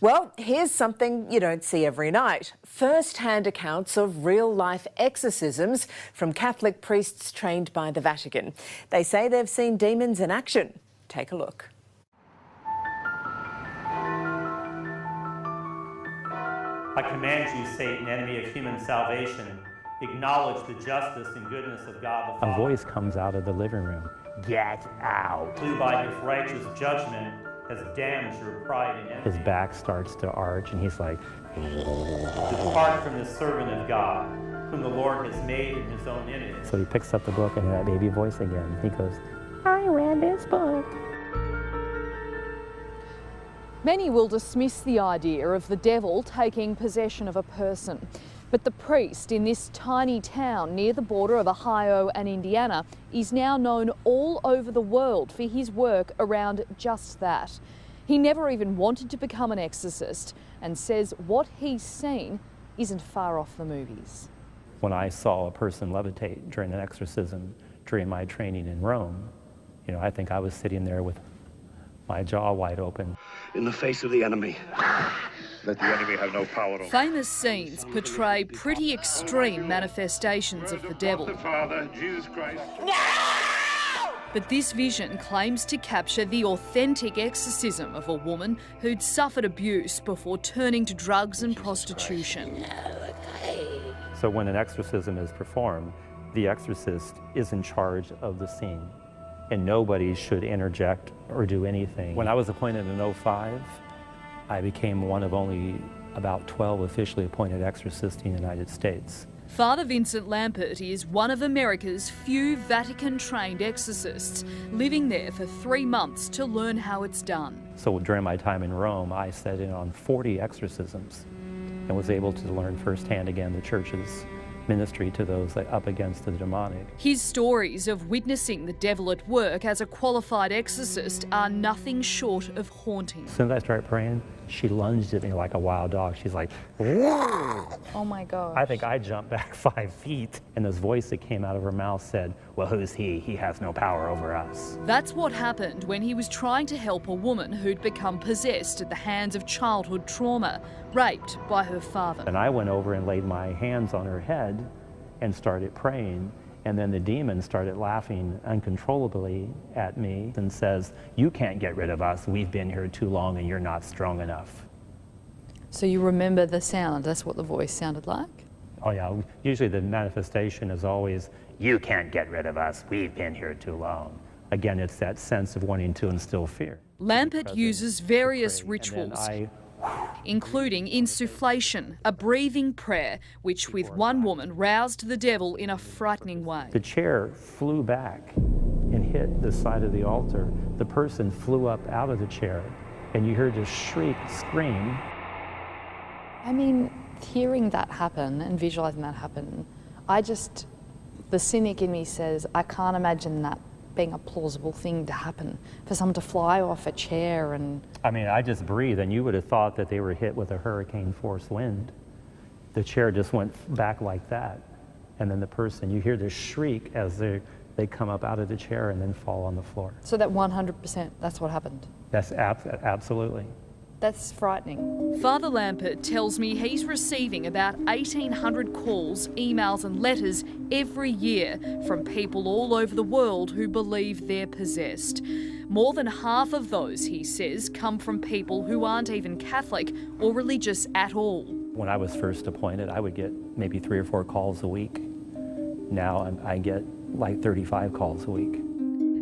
Well, here's something you don't see every night. First-hand accounts of real-life exorcisms from Catholic priests trained by the Vatican. They say they've seen demons in action. Take a look. I command you, Satan, enemy of human salvation, acknowledge the justice and goodness of God the Father. A voice comes out of the living room. Get out. Who by his righteous judgment has damned your pride and envy. His back starts to arch and he's like, depart from this servant of God, whom the Lord has made in his own image. So he picks up the book and that baby voice again. He goes, I read this book. Many will dismiss the idea of the devil taking possession of a person. But the priest in this tiny town near the border of Ohio and Indiana is now known all over the world for his work around just that. He never even wanted to become an exorcist and says what he's seen isn't far off the movies. When I saw a person levitate during an exorcism during my training in Rome, I think I was sitting there with my jaw wide open. In the face of the enemy. Let the enemy have no power over. Famous scenes portray pretty extreme manifestations of the devil. The Father, Jesus Christ. But this vision claims to capture the authentic exorcism of a woman who'd suffered abuse before turning to drugs and prostitution. So when an exorcism is performed, the exorcist is in charge of the scene, and nobody should interject or do anything. When I was appointed in 2005, I became one of only about 12 officially appointed exorcists in the United States. Father Vincent Lampert is one of America's few Vatican-trained exorcists, living there for 3 months to learn how it's done. So during my time in Rome, I sat in on 40 exorcisms and was able to learn firsthand again the church's ministry to those up against the demonic. His stories of witnessing the devil at work as a qualified exorcist are nothing short of haunting. As soon as I started praying, she lunged at me like a wild dog. She's like, whoa! Oh my God. I think I jumped back 5 feet, and this voice that came out of her mouth said, well, who's he? He has no power over us. That's what happened when he was trying to help a woman who'd become possessed at the hands of childhood trauma, raped by her father. And I went over and laid my hands on her head and started praying, and then the demon started laughing uncontrollably at me and says, you can't get rid of us. We've been here too long and you're not strong enough. So you remember the sound? That's what the voice sounded like? Oh yeah, usually the manifestation is always, you can't get rid of us. We've been here too long. Again, it's that sense of wanting to instill fear. Lampert uses various rituals, including insufflation, a breathing prayer, which with one woman roused the devil in a frightening way. The chair flew back and hit the side of the altar. The person flew up out of the chair, and you heard a shriek, scream. I mean, hearing that happen and visualising that happen, the cynic in me says, I can't imagine that being a plausible thing to happen, for someone to fly off a chair and... I mean, I just breathe, and you would have thought that they were hit with a hurricane force wind. The chair just went back like that, and then the person, you hear this shriek as they come up out of the chair and then fall on the floor. So that 100%, that's what happened? That's absolutely. That's frightening. Father Lampert tells me he's receiving about 1,800 calls, emails and letters every year from people all over the world who believe they're possessed. More than half of those, he says, come from people who aren't even Catholic or religious at all. When I was first appointed, I would get maybe 3 or 4 calls a week. Now I get like 35 calls a week.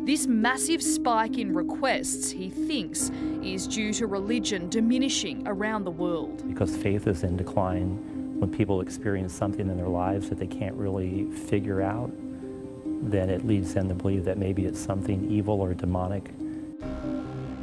This massive spike in requests, he thinks, is due to religion diminishing around the world. Because faith is in decline, when people experience something in their lives that they can't really figure out, then it leads them to believe that maybe it's something evil or demonic.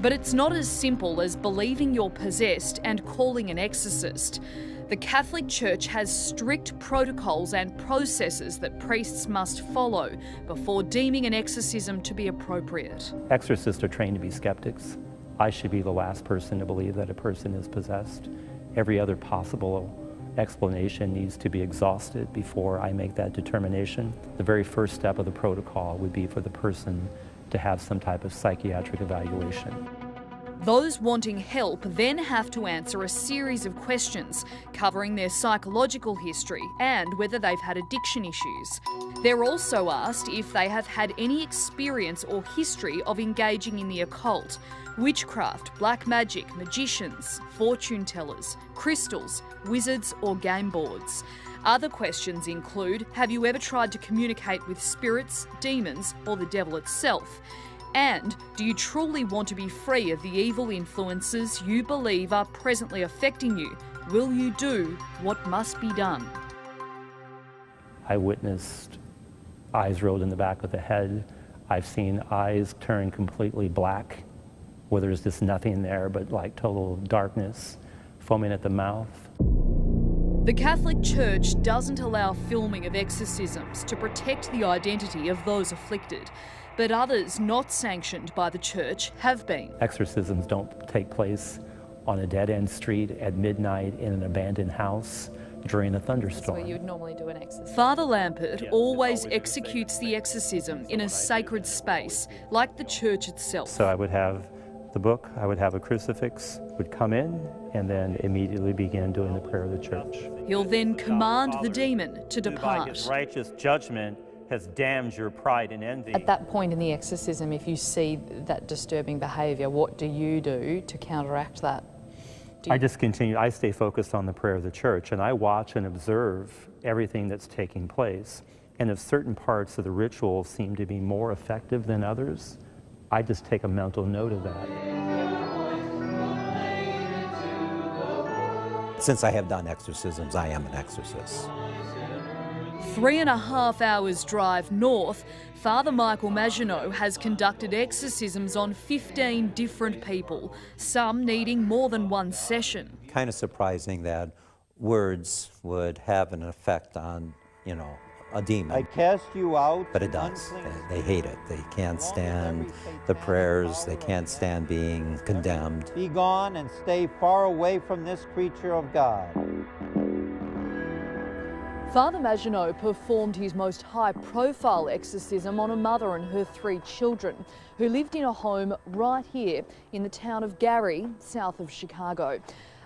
But it's not as simple as believing you're possessed and calling an exorcist. The Catholic Church has strict protocols and processes that priests must follow before deeming an exorcism to be appropriate. Exorcists are trained to be skeptics. I should be the last person to believe that a person is possessed. Every other possible explanation needs to be exhausted before I make that determination. The very first step of the protocol would be for the person to have some type of psychiatric evaluation. Those wanting help then have to answer a series of questions covering their psychological history and whether they've had addiction issues. They're also asked if they have had any experience or history of engaging in the occult, witchcraft, black magic, magicians, fortune tellers, crystals, wizards or game boards. Other questions include, have you ever tried to communicate with spirits, demons or the devil itself? And do you truly want to be free of the evil influences you believe are presently affecting you? Will you do what must be done? I witnessed eyes rolled in the back of the head. I've seen eyes turn completely black, where there's just nothing there but like total darkness, foaming at the mouth. The Catholic Church doesn't allow filming of exorcisms to protect the identity of those afflicted, but others not sanctioned by the Church have been. Exorcisms don't take place on a dead-end street at midnight in an abandoned house during a thunderstorm. That's where you would normally do an exorcism. Father Lampert always executes the exorcism in a sacred space, like the church itself. So I would have the book, I would have a crucifix, would come in and then immediately begin doing the prayer of the church. He'll then command the demon to Who by his depart. righteous judgment has damned your pride and envy. At that point in the exorcism, if you see that disturbing behaviour, what do you do to counteract that? I just continue, I stay focused on the prayer of the church, and I watch and observe everything that's taking place. And if certain parts of the ritual seem to be more effective than others, I just take a mental note of that. Since I have done exorcisms, I am an exorcist. 3.5 hours drive north, Father Michael Maginot has conducted exorcisms on 15 different people, some needing more than one session. Kind of surprising that words would have an effect on, a demon. I cast you out. But it does. They hate it. They can't stand the prayers. They can't stand being condemned. Be gone and stay far away from this creature of God. Father Maginot performed his most high-profile exorcism on a mother and her 3 children who lived in a home right here in the town of Gary, south of Chicago.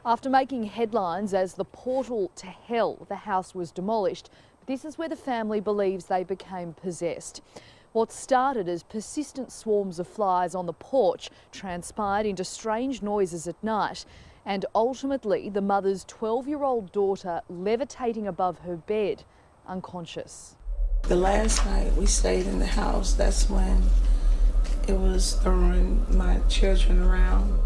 After making headlines as the portal to hell, the house was demolished. This is where the family believes they became possessed. What started as persistent swarms of flies on the porch transpired into strange noises at night, and ultimately the mother's 12-year-old daughter levitating above her bed, unconscious. The last night we stayed in the house, that's when it was throwing my children around.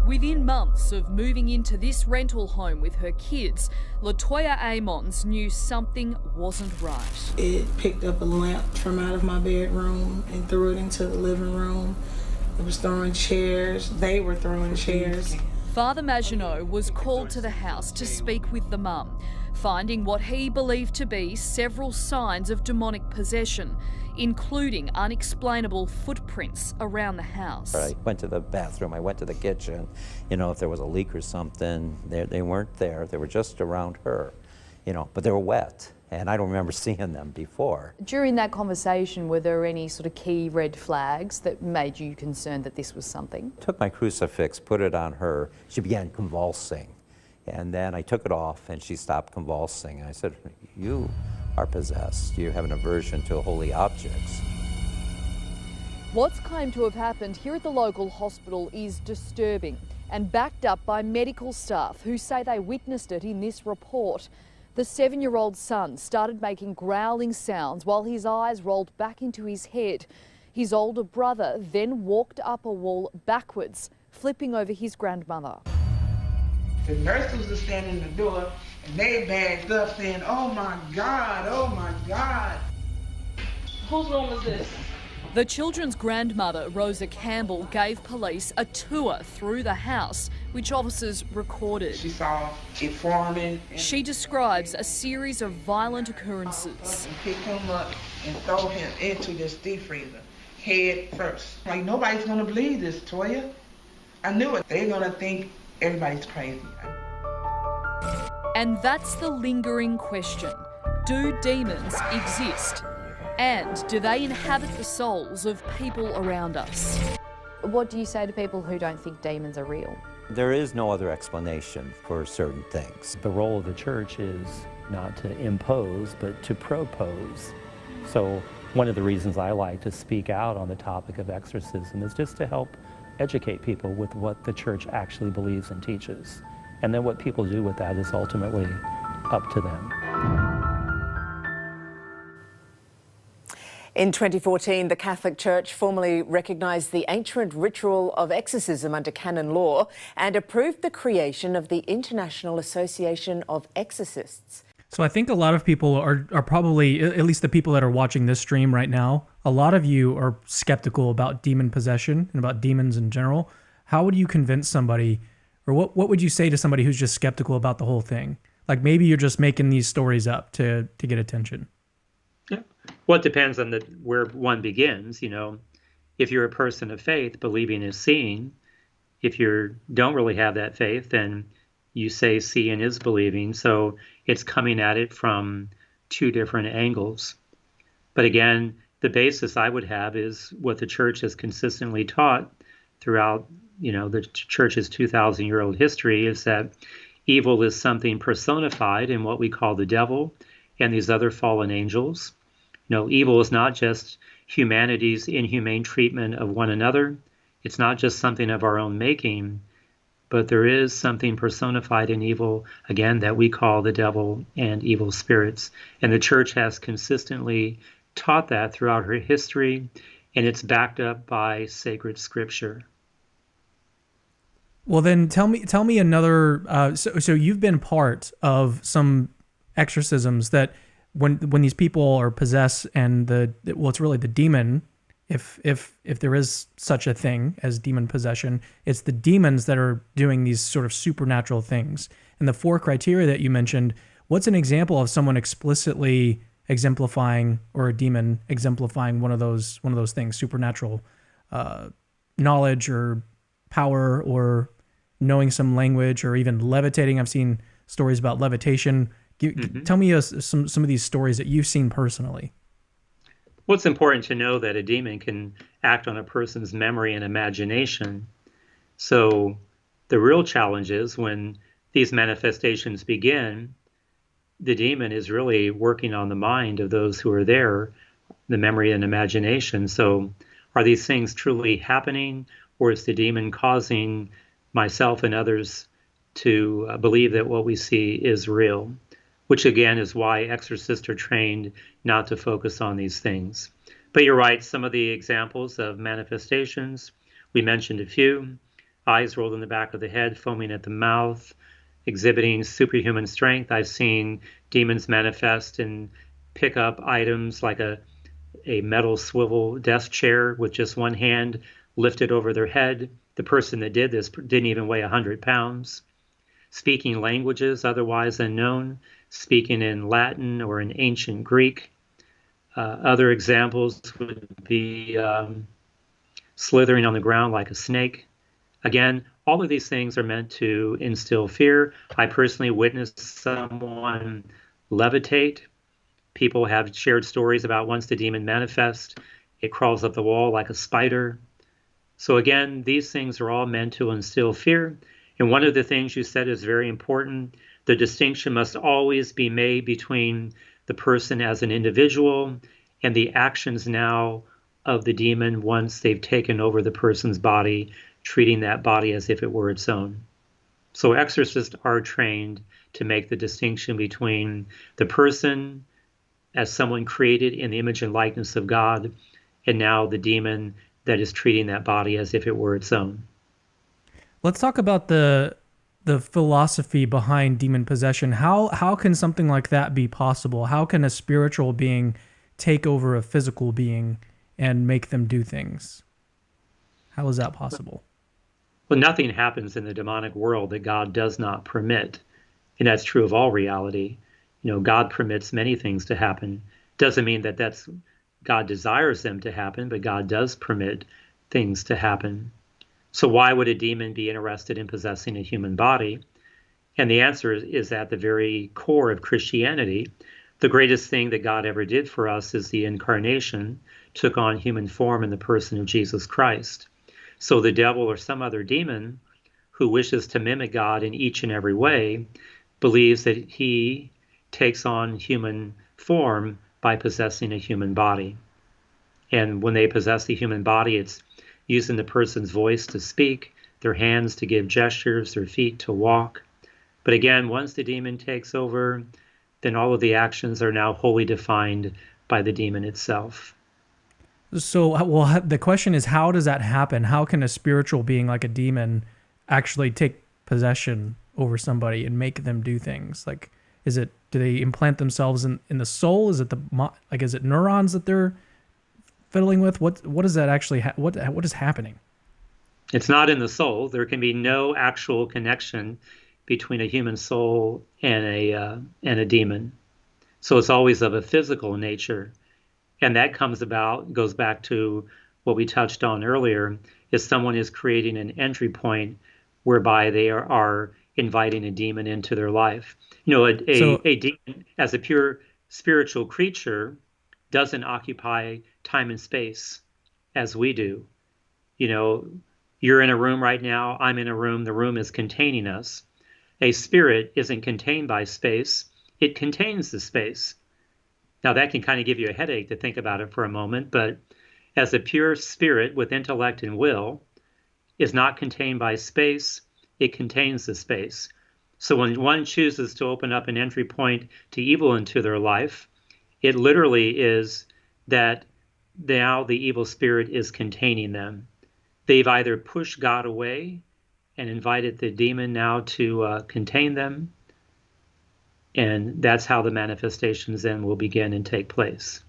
Within months of moving into this rental home with her kids, Latoya Amons knew something wasn't right. It picked up a lamp from out of my bedroom and threw it into the living room. It was throwing chairs. They were throwing chairs. Father Maginot was called to the house to speak with the mum, finding what he believed to be several signs of demonic possession, including unexplainable footprints around the house. I went to the bathroom, I went to the kitchen. If there was a leak or something, they weren't there. They were just around her, but they were wet. And I don't remember seeing them before. During that conversation, were there any sort of key red flags that made you concerned that this was something? Took my crucifix, put it on her. She began convulsing. And then I took it off and she stopped convulsing. I said, you are possessed. You have an aversion to holy objects. What's claimed to have happened here at the local hospital is disturbing and backed up by medical staff who say they witnessed it in this report. The 7-year-old son started making growling sounds while his eyes rolled back into his head. His older brother then walked up a wall backwards, flipping over his grandmother. The nurses were standing in the door and they bagged up saying, "Oh my God, oh my God." Whose room is this? The children's grandmother, Rosa Campbell, gave police a tour through the house, which officers recorded. She saw it forming. She describes a series of violent occurrences. And pick him up and throw him into this deep freezer, head first. Like, nobody's gonna believe this, Toya. I knew it. They're gonna think everybody's crazy. And that's the lingering question. Do demons exist? And do they inhabit the souls of people around us? What do you say to people who don't think demons are real? There is no other explanation for certain things. The role of the church is not to impose, but to propose. So one of the reasons I like to speak out on the topic of exorcism is just to help educate people with what the church actually believes and teaches. And then what people do with that is ultimately up to them. In 2014, the Catholic Church formally recognised the ancient ritual of exorcism under canon law and approved the creation of the International Association of Exorcists. So I think a lot of people are probably, at least the people that are watching this stream right now, a lot of you are skeptical about demon possession and about demons in general. How would you convince somebody, or what would you say to somebody who's just skeptical about the whole thing? Like maybe you're just making these stories up to get attention. Yeah. Well, it depends on where one begins. If you're a person of faith, believing is seeing. If you don't really have that faith, then you say seeing is believing. So it's coming at it from two different angles. But again, the basis I would have is what the church has consistently taught throughout, the church's 2,000-year-old history, is that evil is something personified in what we call the devil and these other fallen angels. Evil is not just humanity's inhumane treatment of one another. It's not just something of our own making, but there is something personified in evil, again, that we call the devil and evil spirits. And the church has consistently taught that throughout her history, and it's backed up by sacred scripture. Well, then tell me another. So you've been part of some exorcisms that when these people are possessed and it's really the demon. If there is such a thing as demon possession, it's the demons that are doing these sort of supernatural things. And the 4 criteria that you mentioned, what's an example of someone explicitly exemplifying, or a demon exemplifying one of those things, supernatural knowledge or power or knowing some language or even levitating? I've seen stories about levitation. Tell me some of these stories that you've seen personally. Well, it's important to know that a demon can act on a person's memory and imagination. So the real challenge is when these manifestations begin, the demon is really working on the mind of those who are there, the memory and imagination. So are these things truly happening, or is the demon causing myself and others to believe that what we see is real? Which again is why exorcists are trained not to focus on these things. But you're right, some of the examples of manifestations, we mentioned a few: eyes rolled in the back of the head, foaming at the mouth, exhibiting superhuman strength. I've seen demons manifest and pick up items like a metal swivel desk chair with just one hand lifted over their head. The person that did this didn't even weigh 100 pounds. Speaking languages otherwise unknown, speaking in Latin or in ancient Greek. Other examples would be slithering on the ground like a snake. Again, all of these things are meant to instill fear. I personally witnessed someone levitate. People have shared stories about once the demon manifests, it crawls up the wall like a spider. So again, these things are all meant to instill fear. And one of the things you said is very important. The distinction must always be made between the person as an individual and the actions now of the demon once they've taken over the person's body, treating that body as if it were its own. So exorcists are trained to make the distinction between the person as someone created in the image and likeness of God, and now the demon that is treating that body as if it were its own. Let's talk about the philosophy behind demon possession. How can something like that be possible? How can a spiritual being take over a physical being and make them do things? How is that possible? Well, nothing happens in the demonic world that God does not permit. And that's true of all reality. God permits many things to happen. Doesn't mean that God desires them to happen, but God does permit things to happen. So why would a demon be interested in possessing a human body? And the answer is at the very core of Christianity. The greatest thing that God ever did for us is the incarnation, took on human form in the person of Jesus Christ. So the devil or some other demon who wishes to mimic God in each and every way believes that he takes on human form by possessing a human body. And when they possess the human body, it's using the person's voice to speak, their hands to give gestures, their feet to walk. But again, once the demon takes over, then all of the actions are now wholly defined by the demon itself. So, well, the question is, how does that happen? How can a spiritual being like a demon actually take possession over somebody and make them do things? Like, do they implant themselves in the soul? Is it is it neurons that they're fiddling with? What is that actually? What is happening? It's not in the soul. There can be no actual connection between a human soul and a demon. So it's always of a physical nature. And that goes back to what we touched on earlier, is someone is creating an entry point whereby they are inviting a demon into their life. You know, a demon, as a pure spiritual creature, doesn't occupy time and space as we do. You know, you're in a room right now, I'm in a room, the room is containing us. A spirit isn't contained by space, it contains the space. Now that can kind of give you a headache to think about it for a moment, but as a pure spirit with intellect and will is not contained by space, it contains the space. So when one chooses to open up an entry point to evil into their life, it literally is that now the evil spirit is containing them. They've either pushed God away and invited the demon now to contain them, and that's how the manifestations then will begin and take place.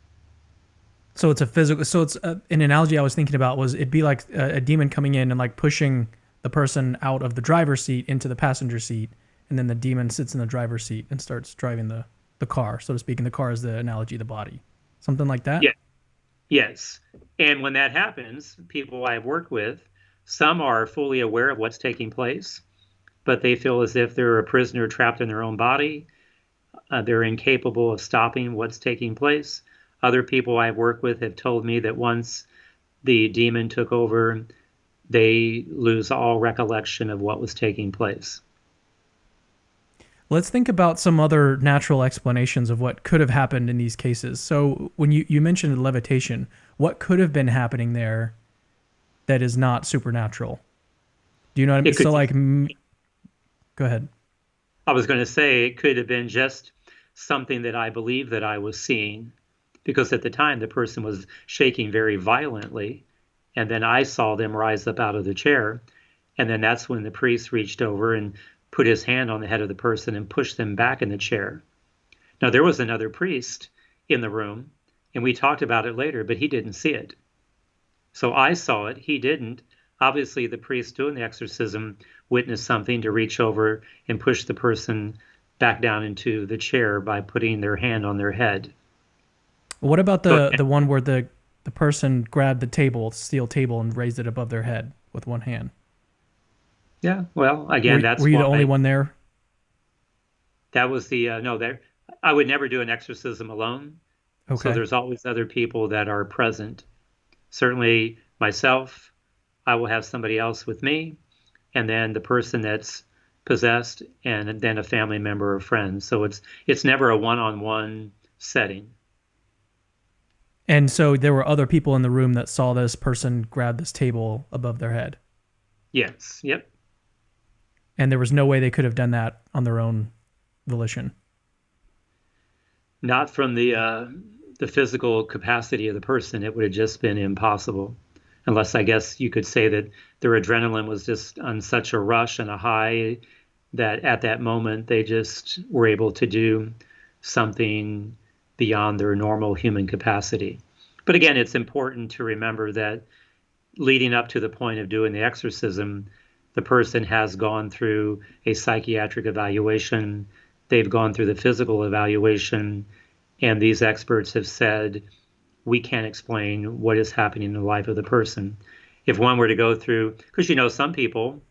So it's a physical. So it's an analogy I was thinking about was it'd be like a demon coming in and like pushing the person out of the driver's seat into the passenger seat, and then the demon sits in the driver's seat and starts driving the car, so to speak. And the car is the analogy of the body, something like that. Yeah. Yes. And when that happens, people I've worked with, some are fully aware of what's taking place, but they feel as if they're a prisoner trapped in their own body. They're incapable of stopping what's taking place. Other people I've worked with have told me that once the demon took over, they lose all recollection of what was taking place. Let's think about some other natural explanations of what could have happened in these cases. So when you mentioned levitation, what could have been happening there that is not supernatural? Do you know what I mean? So like, go ahead. I was going to say it could have been just something that I believe that I was seeing, because at the time the person was shaking very violently, and then I saw them rise up out of the chair, and then that's when the priest reached over and put his hand on the head of the person and pushed them back in the chair. Now there was another priest in the room, and we talked about it later, but he didn't see it. So I saw it, he didn't. Obviously the priest doing the exorcism witnessed something to reach over and push the person back down into the chair by putting their hand on their head. What about the one where the person grabbed the steel table, and raised it above their head with one hand? Yeah, well, again, were you the only one there? That was I would never do an exorcism alone. Okay. So there's always other people that are present. Certainly myself, I will have somebody else with me, and then the person that's possessed, and then a family member or friend. So it's never a one-on-one setting. And so there were other people in the room that saw this person grab this table above their head? Yes, yep. And there was no way they could have done that on their own volition? Not from the physical capacity of the person. It would have just been impossible. Unless I guess you could say that their adrenaline was just on such a rush and a high that at that moment they just were able to do something beyond their normal human capacity. But again, it's important to remember that leading up to the point of doing the exorcism, the person has gone through a psychiatric evaluation, they've gone through the physical evaluation, and these experts have said, we can't explain what is happening in the life of the person. If one were to go through, because some people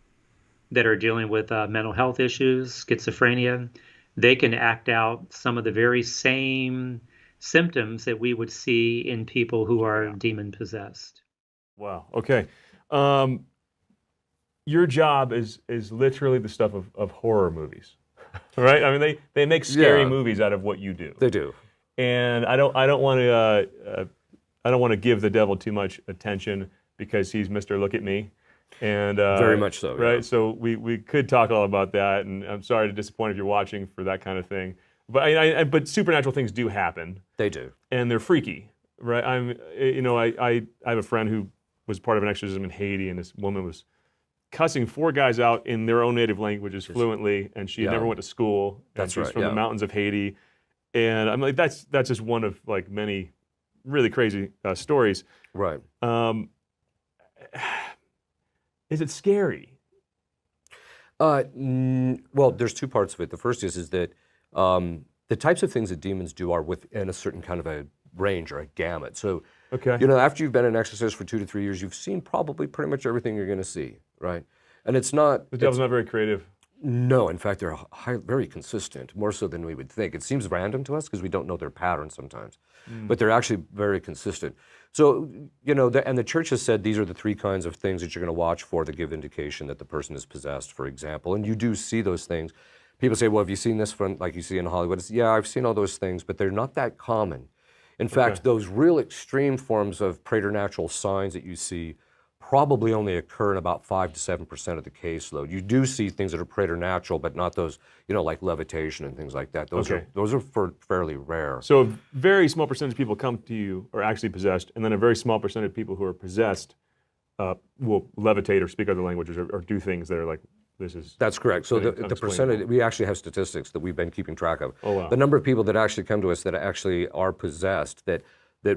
that are dealing with mental health issues, schizophrenia, they can act out some of the very same symptoms that we would see in people who are demon possessed. Wow. Okay. your job is literally the stuff of horror movies, right? I mean, they make scary movies out of what you do. They do. And I don't want to give the devil too much attention because he's Mr. Look at Me. And very much so, right? yeah. So we could talk all about that, and I'm sorry to disappoint if you're watching for that kind of thing. But but supernatural things do happen. They do, and they're freaky, right? I have a friend who was part of an exorcism in Haiti, and this woman was cussing 4 guys out in their own native languages fluently, and she never went to school. That's and she's right, from the mountains of Haiti, and I'm like, that's just one of like many really crazy stories. Right. Is it scary? Well, there's 2 parts of it. The first is that the types of things that demons do are within a certain kind of a range or a gamut. So, after you've been an exorcist for 2 to 3 years, you've seen probably pretty much everything you're going to see, right? And it's not... The devil's not very creative. No, in fact, they're very consistent, more so than we would think. It seems random to us because we don't know their patterns sometimes, but they're actually very consistent. So, and the church has said these are the 3 kinds of things that you're going to watch for that give indication that the person is possessed, for example. And you do see those things. People say, well, have you seen this from, like you see in Hollywood? Yeah, I've seen all those things, but they're not that common. In fact, those real extreme forms of preternatural signs that you see probably only occur in about 5 to 7% of the caseload. You do see things that are preternatural, but not those, like levitation and things like that. Those are fairly rare. So a very small percentage of people come to you are actually possessed, and then a very small percentage of people who are possessed will levitate or speak other languages or do things that are like, this is... That's correct. So the percentage, we actually have statistics that we've been keeping track of. Oh, wow. The number of people that actually come to us that actually are possessed, that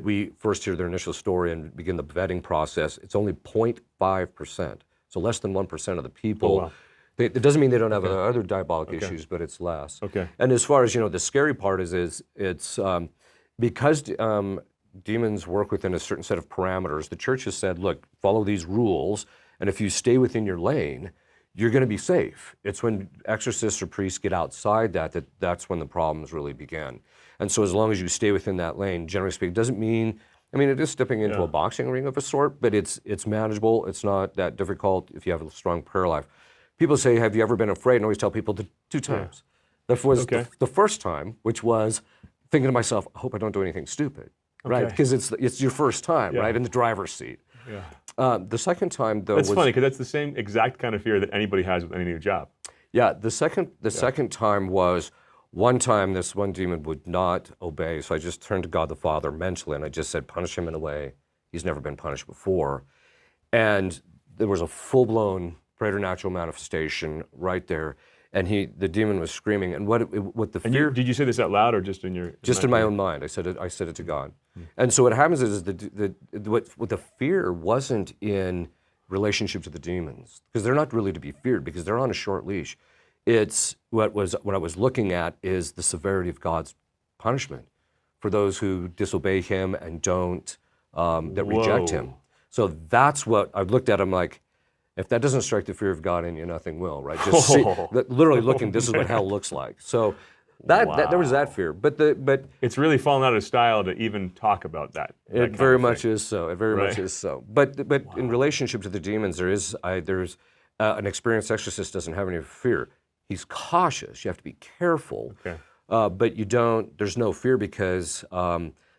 we first hear their initial story and begin the vetting process, it's only 0.5%. So less than 1% of the people. Oh, wow. It doesn't mean they don't have other diabolic issues, but it's less. Okay. And as far as, the scary part is it's because demons work within a certain set of parameters, the church has said, look, follow these rules, and if you stay within your lane, you're going to be safe. It's when exorcists or priests get outside that's when the problems really begin. And so as long as you stay within that lane, generally speaking, it doesn't mean, it is stepping into a boxing ring of a sort, but it's manageable. It's not that difficult if you have a strong prayer life. People say, have you ever been afraid? And I always tell people 2 times. That was the first time, which was thinking to myself, I hope I don't do anything stupid, right? Because it's your first time, right, in the driver's seat. Yeah. The second time, though, that's funny because that's the same exact kind of fear that anybody has with any new job. Yeah. The second time was one time this one demon would not obey, so I just turned to God the Father mentally and I just said, punish him in a way he's never been punished before, and there was a full-blown preternatural manifestation right there, and the demon was screaming, and what the fear. Did you say this out loud or just in your? Just in my own mind. I said it to God. And so what happens is what the fear wasn't in relationship to the demons, because they're not really to be feared because they're on a short leash. It's what I was looking at is the severity of God's punishment for those who disobey Him and don't that reject Him. So that's what I looked at. I'm like, if that doesn't strike the fear of God in you, nothing will, right? Just literally looking. This is what hell looks like. So. There was that fear, but it's really fallen out of style to even talk about that. It very much is so. It very much is so. But in relationship to the demons, there's an experienced exorcist doesn't have any fear. He's cautious. You have to be careful. Okay. But there's no fear because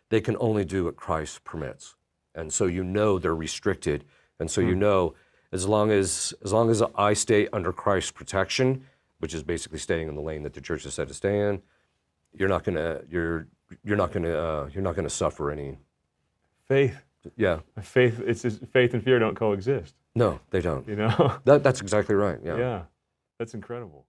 they can only do what Christ permits, and so they're restricted, and so as long as I stay under Christ's protection, which is basically staying in the lane that the church has said to stay in, you're not gonna suffer any faith. Yeah, faith. It's just, faith and fear don't coexist. No, they don't. That's exactly right. Yeah. Yeah, that's incredible.